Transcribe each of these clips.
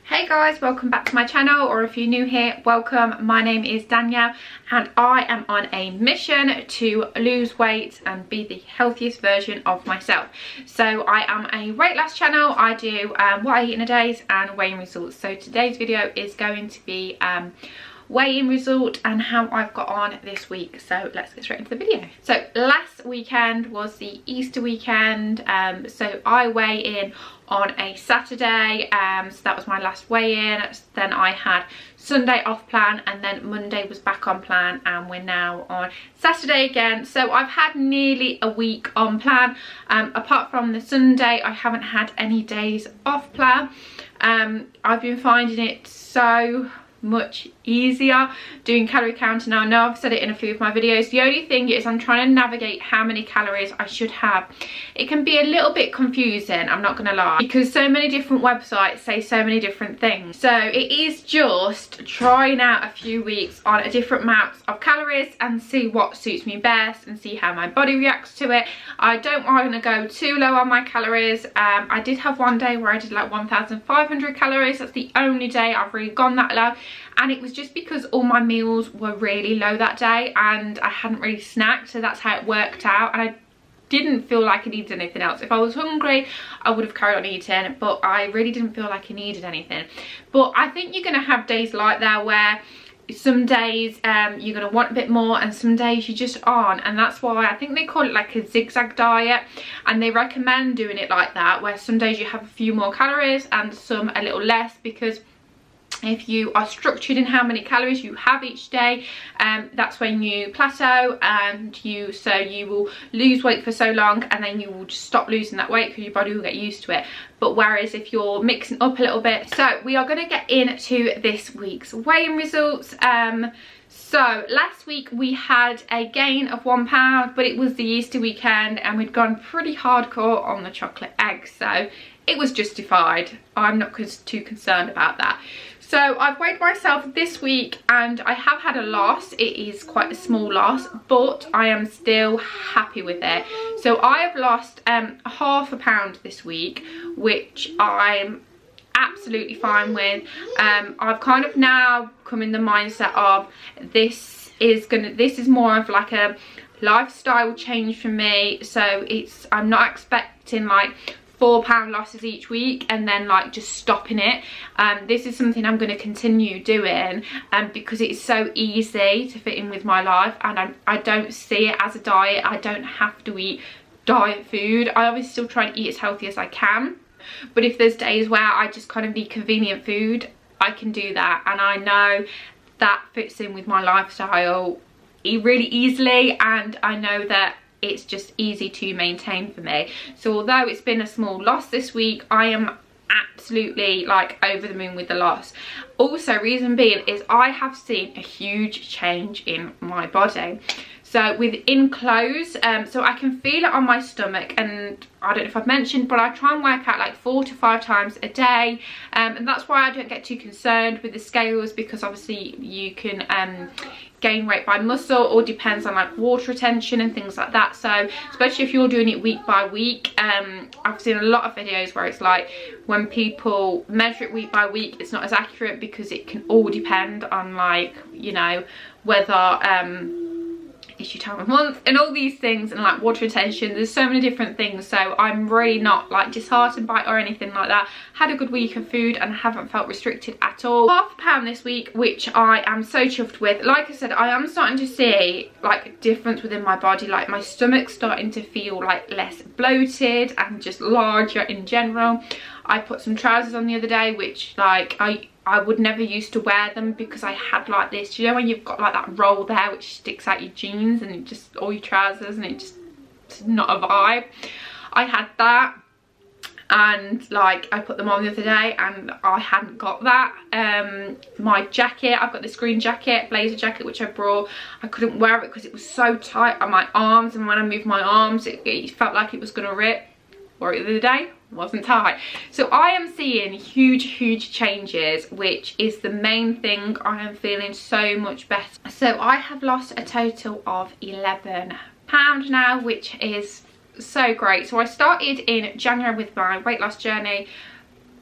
Hey guys, welcome back to my channel, or if you're new here, welcome. My name is Danielle and I am on a mission to lose weight and be the healthiest version of myself. So I am a weight loss channel. I do what I eat in a day and weighing results. So today's video is going to be weigh-in result and how I've got on this week. So let's get straight into the video. So last weekend was the Easter weekend, so I weigh in on a Saturday, so that was my last weigh-in. Then I had Sunday off plan and then Monday was back on plan, and we're now on Saturday again. So I've had nearly a week on plan. Apart from the Sunday, I haven't had any days off plan. I've been finding it so much easier doing calorie counting now. I know I've said it in a few of my videos. The only thing is I'm trying to navigate how many calories I should have. It can be a little bit confusing, I'm not gonna lie, because so many different websites say so many different things. So it is just trying out a few weeks on a different amounts of calories and see what suits me best and see how my body reacts to it. I don't want to go too low on my calories. I did have one day where I did like 1,500 calories. That's the only day I've really gone that low, and it was just because all my meals were really low that day and I hadn't really snacked, so that's how it worked out. And I didn't feel like I needed anything else. If I was hungry, I would have carried on eating, but I really didn't feel like I needed anything. But I think you're gonna have days like that where some days you're gonna want a bit more and some days you just aren't, and that's why I think they call it like a zigzag diet, and they recommend doing it like that, where some days you have a few more calories and some a little less, because if you are structured in how many calories you have each day, that's when you plateau, and you will lose weight for so long and then you will just stop losing that weight because your body will get used to it. But whereas if you're mixing up a little bit, so we are going to get into this week's weigh-in results. So last week we had a gain of £1, but it was the Easter weekend and we'd gone pretty hardcore on the chocolate eggs, so it was justified. I'm not too concerned about that. So I've weighed myself this week and I have had a loss. It is quite a small loss, but I am still happy with it. So I have lost half a pound this week, which I'm absolutely fine with. I've kind of now come in the mindset of this is more of like a lifestyle change for me. So I'm not expecting like £4 losses each week and then like just stopping it. This is something I'm going to continue doing because it's so easy to fit in with my life, and I don't see it as a diet. I don't have to eat diet food. I obviously still try and eat as healthy as I can, but if there's days where I just kind of need convenient food, I can do that, and I know that fits in with my lifestyle really easily, and I know that it's just easy to maintain for me. So although it's been a small loss this week, I am absolutely like over the moon with the loss. Also, reason being is I have seen a huge change in my body. So within clothes, so I can feel it on my stomach, and I don't know if I've mentioned, but I try and work out like 4 to 5 times a day, and that's why I don't get too concerned with the scales, because obviously you can gain weight by muscle, or depends on like water retention and things like that. So especially if you're doing it week by week, I've seen a lot of videos where it's like when people measure it week by week, it's not as accurate because it can all depend on like, you know, whether issue time of month and all these things, and like water retention. There's so many different things, so I'm really not like disheartened by it or anything like that. Had a good week of food and haven't felt restricted at all. Half a pound this week, which I am so chuffed with. Like I said, I am starting to see like a difference within my body. Like my stomach's starting to feel like less bloated and just larger in general. I put some trousers on the other day, which like I would never used to wear them because I had like this, you know, when you've got like that roll there which sticks out your jeans and it just, all your trousers, and it's not a vibe. I had that, and like I put them on the other day and I hadn't got that. My jacket, I've got this green jacket, blazer jacket, which I brought. I couldn't wear it because it was so tight on my arms, and when I moved my arms it felt like it was gonna rip. Wore it the other day, wasn't tight. So I am seeing huge changes, which is the main thing. I am feeling so much better. So I have lost a total of £11 now, which is so great. So I started in January with my weight loss journey.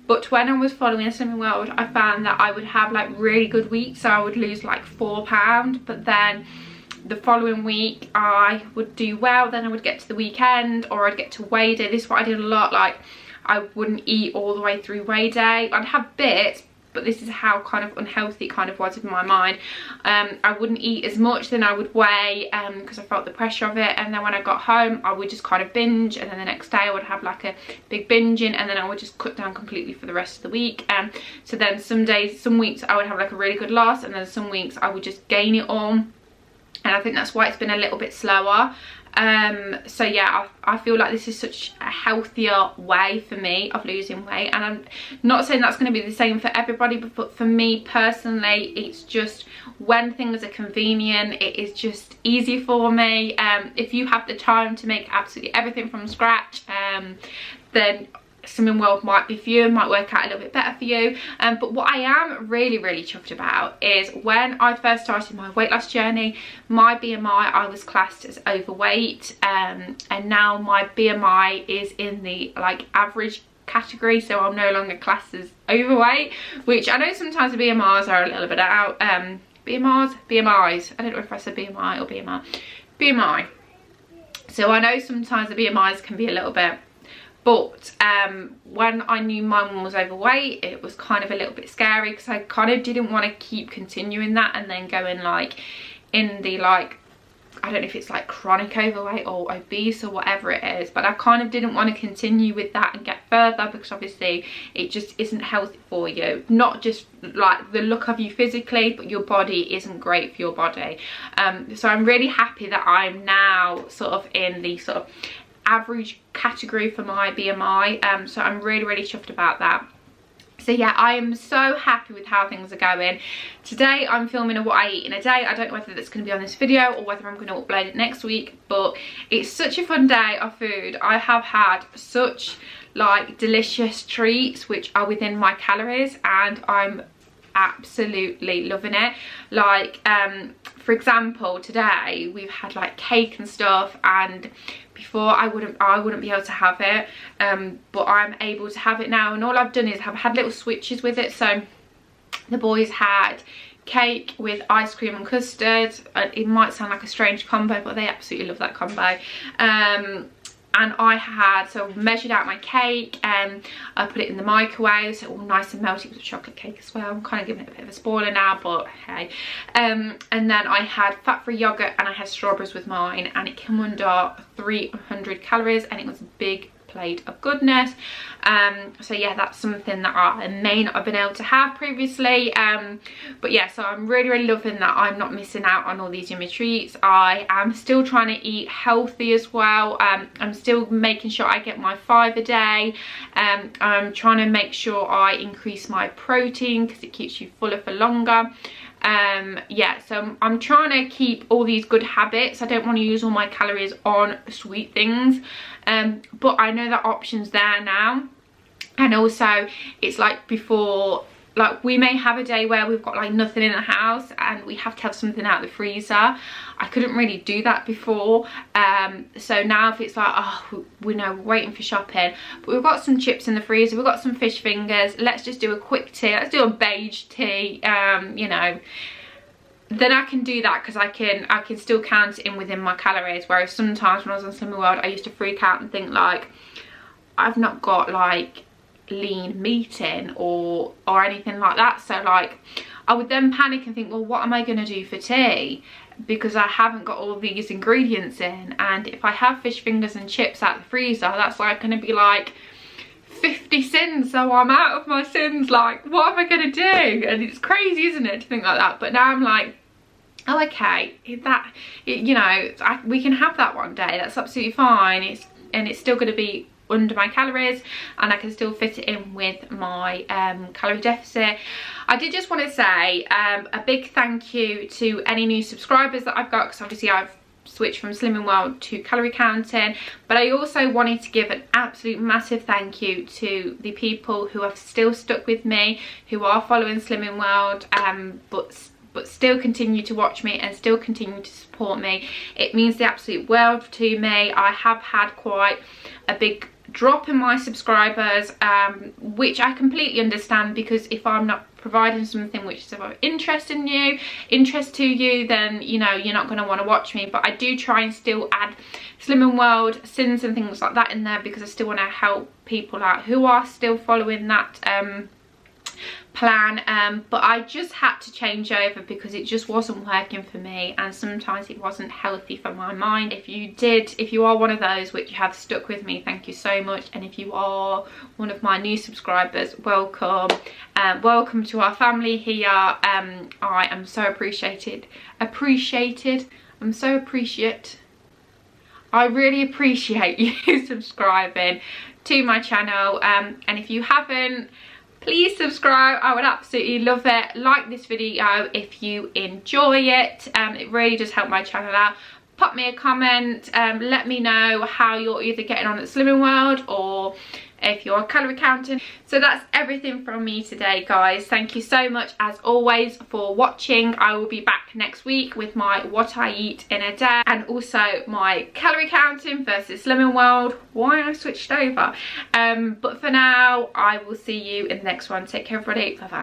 But when I was following Slimming World, I found that I would have like really good weeks, so I would lose like £4, but then the following week I would do well, then I would get to the weekend, or I'd get to weigh day. This is what I did a lot, like I wouldn't eat all the way through weigh day. I'd have bits, but this is how kind of unhealthy it kind of was in my mind. I wouldn't eat as much, then I would weigh because I felt the pressure of it, and then when I got home I would just kind of binge, and then the next day I would have like a big binging, and then I would just cut down completely for the rest of the week. So then some weeks I would have like a really good loss, and then some weeks I would just gain it all, and I think that's why it's been a little bit slower. So yeah, I feel like this is such a healthier way for me of losing weight, and I'm not saying that's going to be the same for everybody, but for me personally, it's just when things are convenient, it is just easy for me. If you have the time to make absolutely everything from scratch, then Slimming World might be for you, might work out a little bit better for you. But what I am really chuffed about is when I first started my weight loss journey, my BMI, I was classed as overweight, and now my BMI is in the like average category, so I'm no longer classed as overweight, which I know sometimes the BMRs are a little bit out. BMIs, I don't know if I said BMI or BMI. So I know sometimes the BMIs can be a little bit, but when I knew my mum was overweight, it was kind of a little bit scary, because I kind of didn't want to keep continuing that and then going like in the like, I don't know if it's like chronic overweight or obese or whatever it is, but I kind of didn't want to continue with that and get further, because obviously it just isn't healthy for you. Not just like the look of you physically, but your body isn't great for your body. So I'm really happy that I'm now sort of in the sort of average category for my BMI, so I'm really chuffed about that. So yeah, I am so happy with how things are going. Today I'm filming a what I eat in a day. I don't know whether that's going to be on this video or whether I'm going to upload it next week, but it's such a fun day of food. I have had such like delicious treats which are within my calories, and I'm absolutely loving it. Like for example, today we've had like cake and stuff, and before I wouldn't be able to have it, but I'm able to have it now, and all I've done is have had little switches with it. So the boys had cake with ice cream and custard. It might sound like a strange combo, but they absolutely love that combo. And I had, so measured out my cake, and I put it in the microwave, so all nice and melty. It was a chocolate cake as well. I'm kind of giving it a bit of a spoiler now, but hey. And then I had fat-free yogurt, and I had strawberries with mine, and it came under 300 calories, and it was a big plate of goodness. So yeah, that's something that I may not have been able to have previously, but yeah, so I'm really loving that I'm not missing out on all these yummy treats. I am still trying to eat healthy as well. I'm still making sure I get my 5 a day. I'm trying to make sure I increase my protein, because it keeps you fuller for longer. Yeah, so I'm trying to keep all these good habits. I don't want to use all my calories on sweet things, but I know that option's there now. And also it's like before, like we may have a day where we've got like nothing in the house and we have to have something out of the freezer. I couldn't really do that before, so now if it's like, oh, we know we're waiting for shopping, but we've got some chips in the freezer, we've got some fish fingers, let's just do a quick tea, let's do a beige tea, you know, then I can do that, because I can still count it in within my calories. Whereas sometimes when I was on Slimming World, I used to freak out and think like, I've not got like lean meat in or anything like that. So like I would then panic and think, well, what am I going to do for tea, because I haven't got all these ingredients in, and if I have fish fingers and chips out of the freezer, that's like going to be like 50 sins, so I'm out of my sins. Like, what am I going to do? And it's crazy, isn't it, to think like that? But now I'm like, oh, okay, you know, we can have that one day, that's absolutely fine. It's still going to be under my calories, and I can still fit it in with my calorie deficit. I did just want to say a big thank you to any new subscribers that I've got, because obviously I've switched from Slimming World to calorie counting, but I also wanted to give an absolute massive thank you to the people who have still stuck with me, who are following Slimming World, but still continue to watch me and still continue to support me. It means the absolute world to me. I have had quite a big drop in my subscribers, which I completely understand, because if I'm not providing something which is of interest to you, then you know you're not going to want to watch me. But I do try and still add Slimming World sins and things like that in there, because I still want to help people out who are still following that plan. But I just had to change over because it just wasn't working for me, and sometimes it wasn't healthy for my mind. If you are one of those which have stuck with me, thank you so much. And if you are one of my new subscribers, welcome. Welcome to our family here. I am so appreciated. I'm so appreciate. I really appreciate you subscribing to my channel, and if you haven't, please subscribe. I would absolutely love it. Like this video if you enjoy it. It really does help my channel out. Pop me a comment, let me know how you're either getting on at Slimming World or if you're calorie counting. So that's everything from me today, guys. Thank you so much as always for watching. I will be back next week with my what I eat in a day, and also my calorie counting versus Slimming World. Why I switched over. But for now, I will see you in the next one. Take care, everybody. Bye bye.